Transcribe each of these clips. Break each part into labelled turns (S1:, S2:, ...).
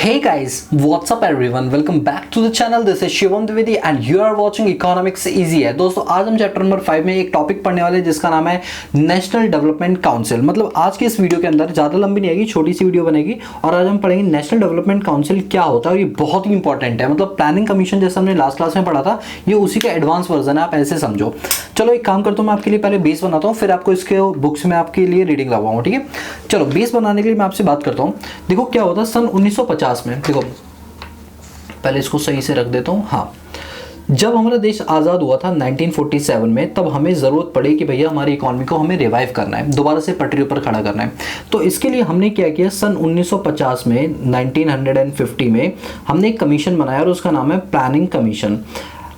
S1: Hey guys, what's up everyone? Welcome back to the channel. This is Shivam Dwivedi and you are watching Economics Easy है। दोस्तों आज हम chapter number 5 में एक topic पढ़ने वाले हैं जिसका नाम है नेशनल डेवलपमेंट काउंसिल। मतलब आज की इस वीडियो के अंदर ज़्यादा लंबी नहीं आएगी, छोटी सी वीडियो बनेगी और आज हम पढ़ेंगे नेशनल डेवलपमेंट काउंसिल क्या होता है और ये बहुत ही इंपॉर्टेंट है। मतलब प्लानिंग कमीशन जैसा हमने लास्ट क्लास में पढ़ा था, ये उसी का एडवांस वर्जन है, आप ऐसे समझो। चलो एक काम करता हूँ, मैं आपके लिए पहले बेस बनाता हूँ, फिर आपको इसके बुक्स में आपके लिए रीडिंग लगाऊंगा, ठीक है। चलो बेस बनाने के लिए मैं आपसे बात करता हूँ। देखो क्या होता है सन 1950 में, देखो पहले इसको सही से रख देता हूँ। हाँ, जब हमारा देश आज़ाद हुआ था 1947 में, तब हमें ज़रूरत पड़ी कि भैया हमारी इकॉनमी को हमें रिवाइव करना है, दोबारा से पटरी पर खड़ा करना है। तो इसके लिए हमने क्या किया, सन 1950 में 1950 में हमने एक कमीशन बनाया और उसका नाम है प्लानिंग कमीशन।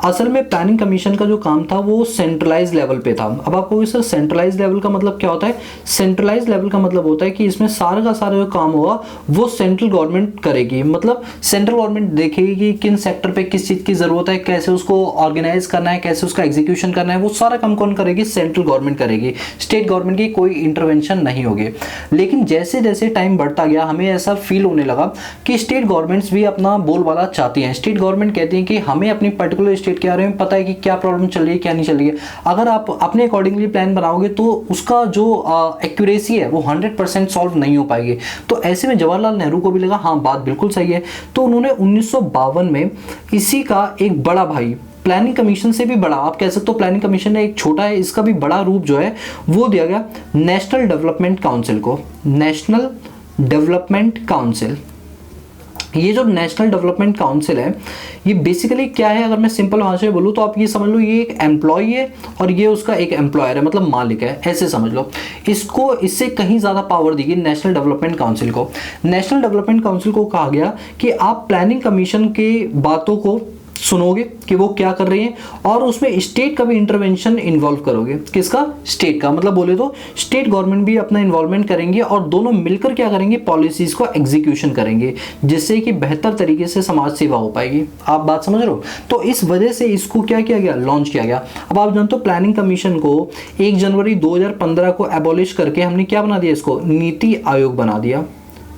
S1: असल में प्लानिंग कमीशन का जो काम था वो सेंट्रलाइज लेवल पे था। अब आपको सर सेंट्रलाइज लेवल का मतलब क्या होता है? सेंट्रलाइज लेवल का मतलब होता है कि इसमें सारा का सारा जो काम होगा वो सेंट्रल गवर्नमेंट करेगी। मतलब सेंट्रल गवर्नमेंट देखेगी कि किन सेक्टर पे किस चीज़ की ज़रूरत है, कैसे उसको ऑर्गेनाइज करना है, कैसे उसका एग्जीक्यूशन करना है, वो सारा काम कौन करेगी? सेंट्रल गवर्नमेंट करेगी। स्टेट गवर्नमेंट की कोई इंटरवेंशन नहीं होगी। लेकिन जैसे जैसे टाइम बढ़ता गया हमें ऐसा फील होने लगा कि स्टेट गवर्नमेंट्स भी अपना बोलबाला चाहती हैं। स्टेट गवर्नमेंट कहती हैं कि हमें अपनी पर्टिकुलर स्टेट के बारे में पता है कि क्या प्रॉब्लम चल रही है, क्या नहीं चल रही है। अगर आप अपने अकॉर्डिंगली प्लान बनाओगे तो उसका जो एक्यूरेसी है वो 100% सॉल्व नहीं हो पाएगी। तो ऐसे में जवाहरलाल नेहरू को भी लगा हाँ बात बिल्कुल सही है। तो उन्होंने 1952 में इसी का एक बड़ा भाई, प्लानिंग कमीशन से भी बड़ा, आप कह सकते हो प्लानिंग कमीशन है एक छोटा है, इसका भी बड़ा रूप जो है वो दिया गया नेशनल डेवलपमेंट काउंसिल को। नेशनल डेवलपमेंट काउंसिल, ये जो नेशनल डेवलपमेंट काउंसिल है ये बेसिकली क्या है, अगर मैं सिंपल भाषा में बोलूँ तो आप ये समझ लो ये एक एम्प्लॉय है और ये उसका एक एम्प्लॉयर है, मतलब मालिक है, ऐसे समझ लो। इसको इससे कहीं ज़्यादा पावर दी गई नेशनल डेवलपमेंट काउंसिल को। नेशनल डेवलपमेंट काउंसिल को कहा गया कि आप प्लानिंग कमीशन के बातों को सुनोगे कि वो क्या कर रही हैं और उसमें स्टेट का भी इंटरवेंशन इन्वॉल्व करोगे। किसका? स्टेट का। मतलब बोले तो स्टेट गवर्नमेंट भी अपना इन्वॉल्वमेंट करेंगे और दोनों मिलकर क्या करेंगे? पॉलिसीज को एग्जीक्यूशन करेंगे, जिससे कि बेहतर तरीके से समाज सेवा हो पाएगी। आप बात समझ रहे हो? तो इस वजह से इसको क्या किया गया? लॉन्च किया गया। अब आप जानते हो प्लानिंग कमीशन को 1 जनवरी 2015 को एबॉलिश करके हमने क्या बना दिया? इसको नीति आयोग बना दिया।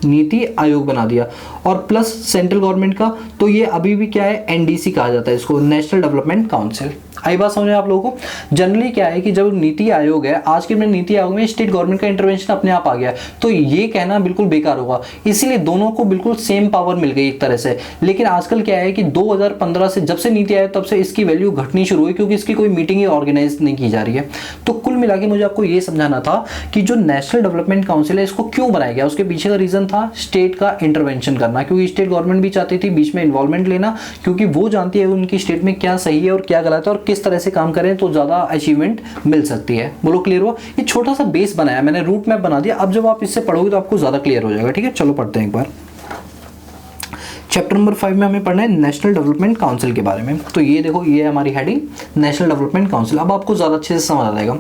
S1: नीति आयोग बना दिया और प्लस सेंट्रल गवर्नमेंट का, तो ये अभी भी क्या है? एनडीसी कहा जाता है इसको, नेशनल डेवलपमेंट काउंसिल। आई बात समझे आप लोगों को? जनरली क्या है कि जब नीति आयोग है, आज के में नीति आयोग में स्टेट गवर्नमेंट का इंटरवेंशन अपने आप आ गया, तो ये कहना बिल्कुल बेकार होगा। इसीलिए दोनों को बिल्कुल सेम पावर मिल गई एक तरह से। लेकिन आजकल क्या है कि 2015 से जब से नीति आयोग तब से इसकी वैल्यू घटनी शुरू हुई, क्योंकि इसकी कोई मीटिंग ही ऑर्गेनाइज नहीं की जा रही है। तो कुल मिला के मुझे आपको ये समझाना था कि जो नेशनल डेवलपमेंट काउंसिल है इसको क्यों बनाया गया। उसके पीछे का रीजन था स्टेट का इंटरवेंशन करना, क्योंकि स्टेट गवर्नमेंट भी चाहती थी बीच में इन्वॉल्वमेंट लेना, क्योंकि वो जानती है उनकी स्टेट में क्या सही है और क्या गलत है और किस तरह से काम करें तो ज्यादा अचीवमेंट मिल सकती है। बोलो क्लियर हुआ? ये छोटा सा बेस बनाया मैंने, रूट मैप बना दिया। अब जब आप इससे पढ़ोगे तो आपको ज्यादा क्लियर हो जाएगा, ठीक है। चलो पढ़ते हैं एक बार। चैप्टर नंबर 5 में हमें पढ़ना है नेशनल डेवलपमेंट काउंसिल के बारे में। तो ये देखो, ये है हमारी हेडिंग नेशनल डेवलपमेंट काउंसिल। अब आपको ज्यादा अच्छे से समझ आ जाएगा।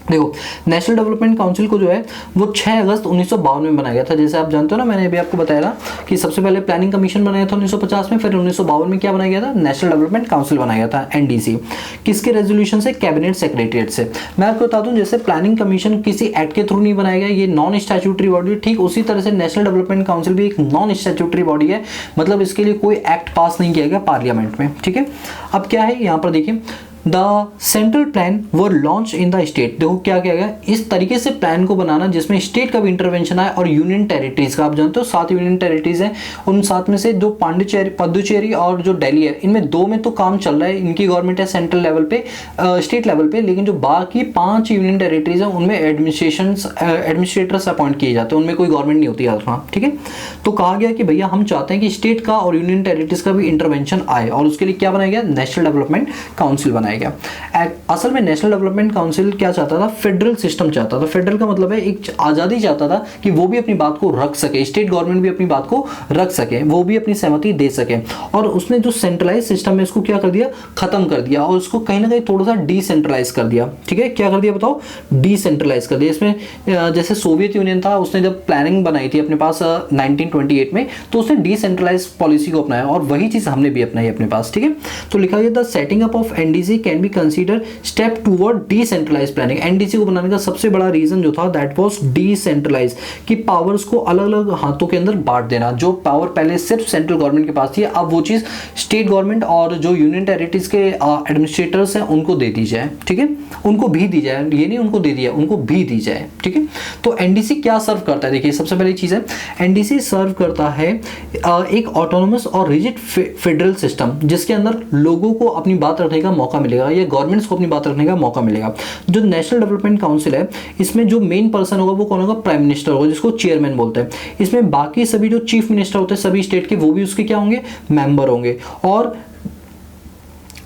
S1: देखो नेशनल डेवलपमेंट काउंसिल को जो है वो 6 अगस्त 1952 में बनाया गया था। जैसे आप जानते हो ना, मैंने अभी आपको बताया था कि सबसे पहले प्लानिंग कमीशन बनाया था 1950 में, फिर 1952 में क्या बनाया गया था? नेशनल डेवलपमेंट काउंसिल बनाया गया था, एनडीसी। किसके रेजोल्यूशन से? कैबिनेट सेक्रेटरीट से। मैं आपको बता दूं, जैसे प्लानिंग कमीशन किसी एक्ट के थ्रू नहीं बनाया गया, ये नॉन स्टैट्यूटरी बॉडी, ठीक उसी तरह से नेशनल डेवलपमेंट काउंसिल भी एक नॉन स्टैट्यूटरी बॉडी है। मतलब इसके लिए कोई एक्ट पास नहीं किया गया पार्लियामेंट में, ठीक है। अब क्या है यहाँ पर देखिए, the central plan were launch in the state. देखो क्या किया गया, इस तरीके से प्लान को बनाना जिसमें स्टेट का भी इंटरवेंशन आए और यूनियन टेरिटरीज का। आप जानते हो 7 यूनियन टेरिटरीज हैं, उन 7 में से जो पुडुचेरी और जो दिल्ली है, इनमें 2 में तो काम चल रहा है, इनकी गवर्नमेंट है सेंट्रल लेवल पे, स्टेट लेवल पे। लेकिन जो बाकी 5 यूनियन टेरिटरीज हैं उनमें एडमिनिस्ट्रेटर्स अपॉइंट किए जाते हैं, उनमें कोई गवर्नमेंट नहीं होती, ठीक है। तो कहा गया कि भैया हम चाहते हैं कि स्टेट का और यूनियन टेरिटरीज का भी इंटरवेंशन आए और उसके लिए क्या बनाया गया? नेशनल डेवलपमेंट काउंसिल बनाया गया। असल में नेशनल डेवलपमेंट काउंसिल क्या चाहता था? फेडरल सिस्टम चाहता था। फेडरल का मतलब है एक आजादी चाहता था कि वो भी अपनी बात को रख सके, स्टेट गवर्नमेंट भी अपनी बात को रख सके, वो भी अपनी सहमति दे सके। और उसने जो सेंट्रलाइज सिस्टम है इसको क्या कर दिया? खत्म कर दिया और उसको कहीं ना कहीं थोड़ा सा डिसेंट्रलाइज कर दिया, ठीक है। क्या कर दिया बताओ? डिसेंट्रलाइज कर दिया। इसमें जैसे सोवियत यूनियन था, उसने जब प्लानिंग बनाई थी अपने पास 1928 में, तो उसने डिसेंट्रलाइज पॉलिसी को अपनाया और वही चीज हमने भी अपनाई अपने पास, ठीक है। तो लिखा गया था setting up of NDC can be consider step toward decentralize planning. NDC को बनाने का सबसे बड़ा रीजन जो था दैट वाज डिसेंट्रलाइज, कि पावर्स को अलग अलग हाथों के अंदर बांट देना। जो पावर पहले सिर्फ सेंट्रल गवर्नमेंट के पास थी, अब वो चीज स्टेट गवर्नमेंट और जो यूनियन टेरिटरीज के एडमिनिस्ट्रेटर्स हैं उनको दे दी जाए, ठीक है, उनको भी दी जाए, ये नहीं उनको दे दिया, उनको भी दी जाए, ठीक है। तो एनडीसी क्या सर्व करता है, देखिए सबसे पहली चीज है एनडीसी सर्व करता है एक ऑटोनोमस और रिजिड फेडरल सिस्टम, जिसके अंदर लोगों को अपनी बात रखने का मौका मिलेगा या गवर्नमेंट्स को अपनी बात रखने का मौका मिलेगा। जो नेशनल डेवलपमेंट काउंसिल है, इसमें जो मेन पर्सन होगा वो कौन होगा, प्राइम मिनिस्टर होगा, जिसको चेयरमैन बोलते हैं। इसमें बाकी सभी जो चीफ मिनिस्टर होते हैं सभी स्टेट के, वो भी उसके क्या होंगे, मेंबर होंगे। और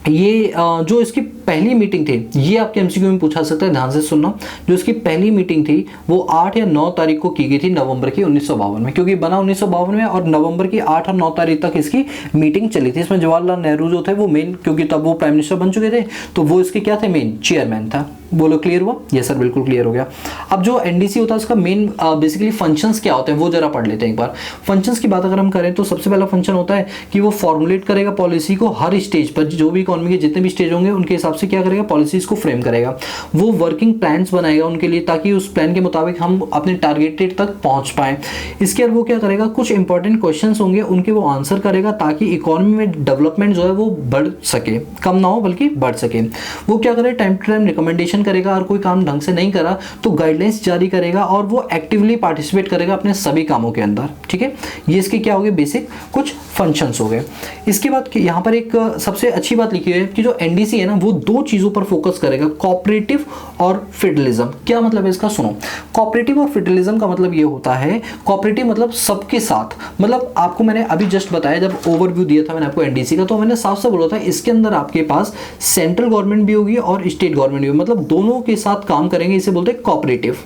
S1: ये जो इसकी पहली मीटिंग थी, ये आपके एमसीक्यू में पूछा सकता है, ध्यान से सुनना। जो इसकी पहली मीटिंग थी वो 8 या 9 तारीख को की गई थी नवंबर की 1952 में, क्योंकि बना 1952 में, और नवंबर की 8 और 9 तारीख तक इसकी मीटिंग चली थी। इसमें जवाहरलाल नेहरू जो थे वो मेन, क्योंकि तब वो प्राइम मिनिस्टर बन चुके थे, तो वो इसके क्या थे, मेन चेयरमैन था। बोलो क्लियर हुआ? यस सर, बिल्कुल क्लियर हो गया। अब जो एनडीसी होता है उसका मेन बेसिकली फंक्शंस क्या होते हैं वो जरा पढ़ लेते हैं एक बार। फंक्शंस की बात अगर हम करें तो सबसे पहला फंक्शन होता है कि वो फॉर्मुलेट करेगा पॉलिसी को हर स्टेज पर, जो भी इकोनॉमी के जितने भी स्टेज होंगे उनके हिसाब से क्या करेगा, पॉलिसीज को फ्रेम करेगा। वो वर्किंग प्लान्स बनाएगा उनके लिए, ताकि उस प्लान के मुताबिक हम अपने टारगेटेड तक पहुंच पाए। इसके बाद वो क्या करेगा, कुछ इंपॉर्टेंट क्वेश्चंस होंगे उनके वो आंसर करेगा, ताकि इकोनॉमी में डेवलपमेंट जो है वो बढ़ सके, कम ना हो बल्कि बढ़ सके। वो क्या करेगा, टाइम टू टाइम रिकमेंडेशन करेगा, और कोई काम ढंग से नहीं करा तो गाइडलाइंस जारी करेगा, और वो एक्टिवली पार्टिसिपेट करेगा अपने सभी कामों के अंदर, ठीक है। ये इसके क्या हो गए, बेसिक कुछ फंक्शंस हो गए। इसके बाद यहाँ पर एक सबसे अच्छी बात लिखी है कि जो एनडीसी है ना वो दो चीजों पर फोकस करेगा, कोऑपरेटिव और फेडरलिज्म। क्या मतलब है इसका, सुनो। कोऑपरेटिव और फेडरलिज्म का मतलब ये होता है, कोऑपरेटिव मतलब सबके साथ, मतलब आपको मैंने अभी जस्ट बताया, जब ओवरव्यू दिया था मैंने आपको एनडीसी का, तो मैंने साफ साफ बोला था इसके अंदर आपके पास सेंट्रल गवर्नमेंट भी होगी और स्टेट गवर्नमेंट भी होगी, मतलब दोनों के साथ काम करेंगे, इसे बोलते हैं कोऑपरेटिव।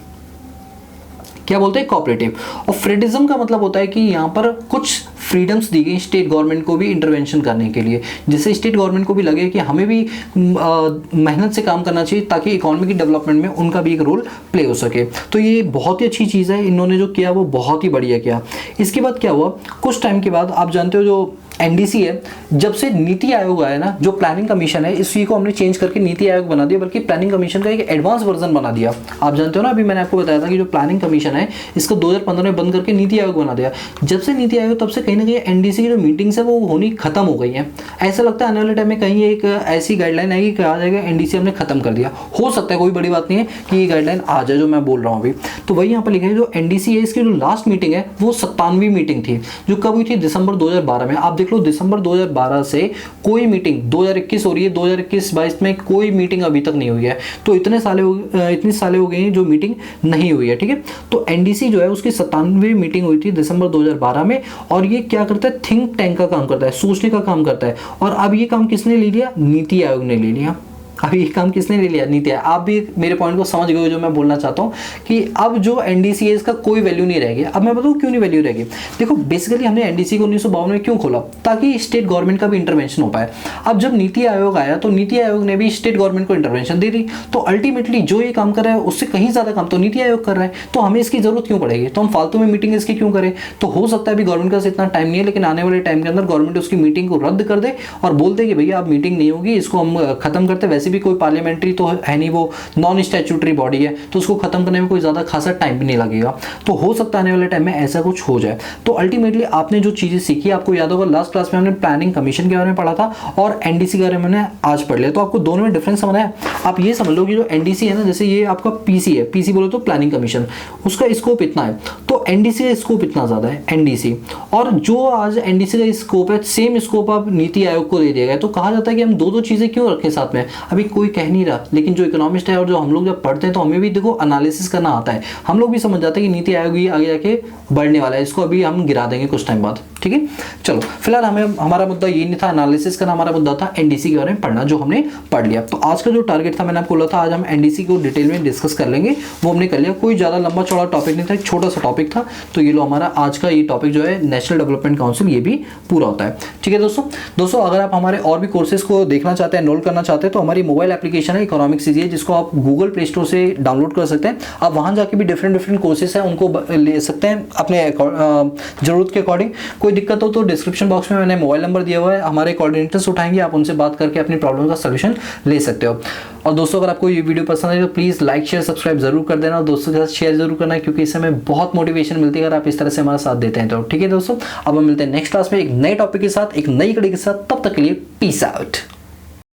S1: क्या बोलते हैं, कोऑपरेटिव। और फेडरलिज्म का मतलब होता है कि यहाँ पर कुछ फ्रीडम्स दी गई स्टेट गवर्नमेंट को भी इंटरवेंशन करने के लिए, जिससे स्टेट गवर्नमेंट को भी लगे कि हमें भी मेहनत से काम करना चाहिए, ताकि इकोनॉमी की डेवलपमेंट में उनका भी एक रोल प्ले हो सके। तो ये बहुत ही अच्छी चीज़ है, इन्होंने जो किया वो बहुत ही बढ़िया किया। इसके बाद क्या हुआ, कुछ टाइम के बाद आप जानते हो जो एनडीसी है, जब से नीति आयोग आया ना, जो प्लानिंग कमीशन है, इसी को हमने चेंज करके नीति आयोग बना दिया, बल्कि प्लानिंग कमीशन का एक एडवांस वर्जन बना दिया। आप जानते हो ना, अभी मैंने आपको बताया था कि जो प्लानिंग कमीशन है इसको 2015 में बंद करके नीति आयोग बना दिया। जब से नीति आयोग, तब से कहीं ना कहीं एनडीसी की जो मीटिंग्स है वो होनी खत्म हो गई है। ऐसा लगता है आने वाले टाइम में कहीं एक ऐसी गाइडलाइन आएगी कि आ जाएगा एनडीसी हमने खत्म कर दिया। हो सकता है, कोई बड़ी बात नहीं है कि ये गाइडलाइन आ जाए जो मैं बोल रहा हूँ अभी। तो वही यहाँ पर लिखा है, जो एनडीसी है इसकी जो लास्ट मीटिंग है वो 97वीं मीटिंग थी, जो कब हुई थी, दिसंबर 2012 में। आप देख लो, दिसंबर 2012 से कोई मीटिंग, 2021 हो रही है, 2021-22 में कोई मीटिंग अभी तक नहीं हुई है। तो इतनी सालें हो गई हैं जो मीटिंग नहीं हुई है, ठीक है। तो एनडीसी जो है उसकी 97वीं मीटिंग हुई थी दिसंबर 2012 में, और ये क्या करता है, थिंक टैंक का काम करता है, सोचने का काम करता है। और अब ये काम किसने ले लिया, नीति आयोग ने ले लिया। अब ये काम किसने ले लिया, नीति आयोग। आप भी मेरे पॉइंट को समझ गए जो मैं बोलना चाहता हूँ, कि अब जो एनडीसी है इसका कोई वैल्यू नहीं रहेगी। अब मैं बताऊँ क्यों नहीं वैल्यू रहेगी। देखो, बेसिकली हमने एनडीसी को 1952 में क्यों खोला, ताकि स्टेट गवर्नमेंट का भी इंटरवेंशन हो पाए। अब जब नीति आयोग आया तो नीति आयोग ने भी स्टेट गवर्नमेंट को इंटरवेंशन दे दी, तो अल्टीमेटली जो ये काम कर रहा है उससे कहीं ज्यादा काम तो नीति आयोग कर रहा है, तो हमें इसकी जरूरत क्यों पड़ेगी, तो हम फालतू में मीटिंग इसकी क्यों करें। तो हो सकता है अभी गवर्नमेंट का इतना टाइम नहीं है, लेकिन आने वाले टाइम के अंदर गवर्नमेंट उसकी मीटिंग को रद्द कर दे और बोल दे कि भैया अब मीटिंग नहीं होगी, इसको हम खत्म करते। वैसे भी कोई पार्लियामेंट्री तो है नहीं, वो नॉन स्टैट्यूटरी बॉडी है, तो उसको खत्म करने में कोई ज्यादा खासा टाइम भी नहीं लगेगा। तो हो सकता है आने वाले टाइम में ऐसा कुछ हो जाए। तो अल्टीमेटली आपने जो चीजें सीखी, आपको याद होगा लास्ट क्लास में हमने प्लानिंग कमीशन के बारे में पढ़ा था और एनडीसी के बारे में हमने आज पढ़ लिया। तो आपको दोनों में डिफरेंस समझ आया। आप ये समझ लो कि जो एनडीसी है ना, जैसे ये आपका पीसी है, पीसी बोलो तो प्लानिंग कमीशन, उसका स्कोप इतना है, तो एनडीसी का स्कोप इतना ज्यादा है एनडीसी। और जो आज एनडीसी का स्कोप है, सेम स्कोप आप नीति आयोग को दे दिया गया। तो कहा जाता है कि हम दो चीजें क्यों रखें साथ में, अभी कोई कह नहीं रहा, लेकिन जो इकोनॉमिस्ट है और जो हम लोग जब पढ़ते हैं तो हमें भी देखो एनालिसिस करना आता है, हम लोग भी समझ जाते हैं कि नीति आयोग ही आगे जाके बढ़ने वाला है, इसको अभी हम गिरा देंगे कुछ टाइम बाद, ठीक है। चलो, फिलहाल हमारा मुद्दा ये नहीं था एनालिसिस करना, हमारा मुद्दा था एनडीसी के बारे में पढ़ना, जो हमने पढ़ लिया। तो आज का जो टारगेट था, मैंने आपको बोला था आज हम एनडीसी को डिटेल में डिस्कस कर लेंगे, वो हमने कर लिया। कोई ज्यादा लंबा चौड़ा टॉपिक नहीं था, एक छोटा सा टॉपिक था। तो ये लो हमारा आज का ये टॉपिक जो है नेशनल डेवलपमेंट काउंसिल, ये भी पूरा होता है, ठीक है दोस्तों। अगर आप हमारे और भी कोर्सेज को देखना चाहते हैं, एनरोल करना चाहते हैं, तो हमारी मोबाइल एप्लीकेशन है इकोनॉमिक्स ईजी, जिसको आप गूगल प्ले स्टोर से डाउनलोड कर सकते हैं। आप वहां जाके भी डिफरेंट कोर्सेज हैं उनको ले सकते हैं अपने जरूरत के अकॉर्डिंग। कोई दिक्कत हो तो डिस्क्रिप्शन बॉक्स में मैंने मोबाइल नंबर दिया हुआ है, हमारे कोऑर्डिनेटर्स उठाएंगे, आप उनसे बात करके अपनी प्रॉब्लम का सोल्यूशन ले सकते हो। और दोस्तों अगर आपको ये वीडियो पसंद आई तो प्लीज़ लाइक शेयर सब्सक्राइब जरूर कर देना और दोस्तों के साथ शेयर जरूर करना, क्योंकि इससे हमें बहुत मोटिवेशन मिलती है अगर आप इस तरह से हमारा साथ देते हैं तो। ठीक है दोस्तों, अब हम मिलते हैं नेक्स्ट क्लास में एक नए टॉपिक के साथ, एक नई कड़ी के साथ। तब तक के लिए पीस आउट।